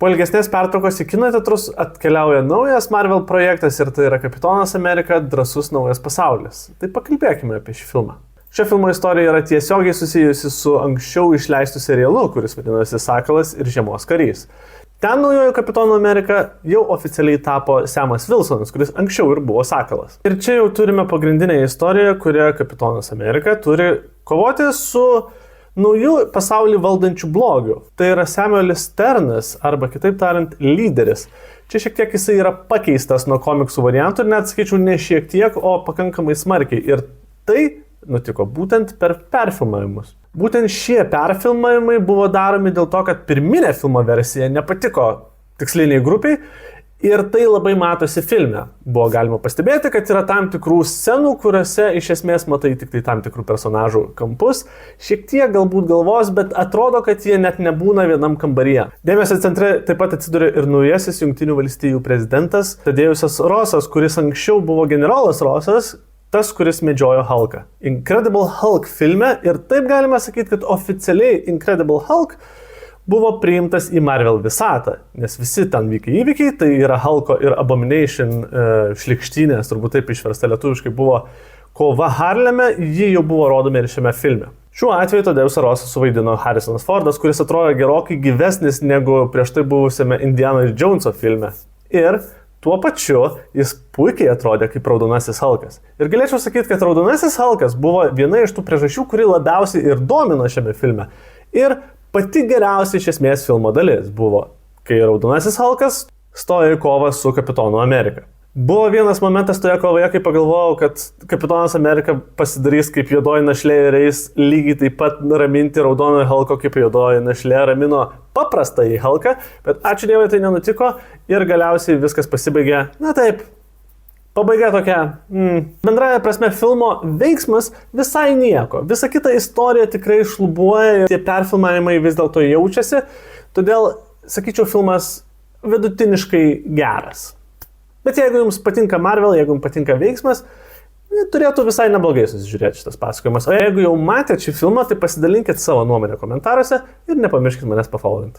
Po ilgesnės pertraukos į kino teatrus atkeliauja naujas Marvel projektas ir tai yra Kapitonas Amerika – Drąsus naujas pasaulis. Tai pakalbėkime apie šį filmą. Šio filmo istorija yra tiesiogiai susijusi su anksčiau išleistu serialu, kuris vadinasi Sakalas ir Žiemos karys. Ten naujojo Kapitono Amerika jau oficialiai tapo Samas Wilsonas, kuris anksčiau ir buvo Sakalas. Ir čia jau turime pagrindinę istoriją, kurioje Kapitonas Amerika turi kovoti su naujų pasaulį valdančių blogių. Tai yra Samuelis Sternas, arba kitaip tariant, lyderis. Čia šiek tiek jisai yra pakeistas nuo komiksų variantų ir net sakyčiau ne šiek tiek, o pakankamai smarkiai. Ir tai nutiko būtent per perfilmavimus. Būtent šie perfilmavimai buvo daromi dėl to, kad pirminė filmo versija nepatiko tiksliniai grupiai ir tai labai matosi filme. Buvo galima pastebėti, kad yra tam tikrų scenų, kuriuose iš esmės matai tik tai tam tikrų personažų kampus, šiek tiek galbūt galvos, bet atrodo, kad jie net nebūna vienam kambaryje. Dėmesio centre taip pat atsiduria ir naujasis Jungtinių valstijų prezidentas Tadėjusas Rosas, kuris anksčiau buvo generolas Rosas, tas, kuris medžiojo Hulką. Incredible Hulk filme ir taip galima sakyti, kad oficialiai Incredible Hulk buvo priimtas į Marvel visatą, nes visi ten vykę įvykiai, tai yra Hulko ir Abomination šlikštynės, turbūt taip išversta lietuviškai buvo kova Harleme, ji jau buvo rodomi ir šiame filme. Šiuo atveju Tadėjusą Rosą suvaidino Harrisonas Fordas, kuris atrodo gerokai gyvesnis negu prieš tai buvusiame Indiana Joneso filme. Ir tuo pačiu jis puikiai atrodė kaip Raudonasis Hulkas. Ir galėčiau sakyti, kad Raudonasis Hulkas buvo viena iš tų priežasčių, kuri labiausiai ir domino šiame filme. Ir pati geriausia iš esmės filmo dalis buvo, kai Raudonasis Hulkas stojo į kovą su Kapitonu Amerika. Buvo vienas momentas toje kovoje, kai pagalvojau, kad Kapitonas Amerika pasidarys kaip juodoji našlė ir eis lygiai taip pat raminti Raudonojo Hulko, kaip juodoji našlė ramino paprastąjį Hulką, bet ačiū Dievui tai nenutiko ir galiausiai viskas pasibaigė, na taip, pabaiga tokia, bendraja prasme filmo veiksmas visai nieko. Visa kita istorija tikrai šlubuoja, tie perfilmavimai vis dėlto jaučiasi, todėl, sakyčiau, filmas vidutiniškai geras. Bet jeigu jums patinka Marvel, jeigu jums patinka veiksmas, turėtų visai neblogai susižiūrėti šitas pasakojimas. O jeigu jau matėte šį filmą, tai pasidalinkit savo nuomonę komentaruose ir nepamirškit manęs pafollowinti.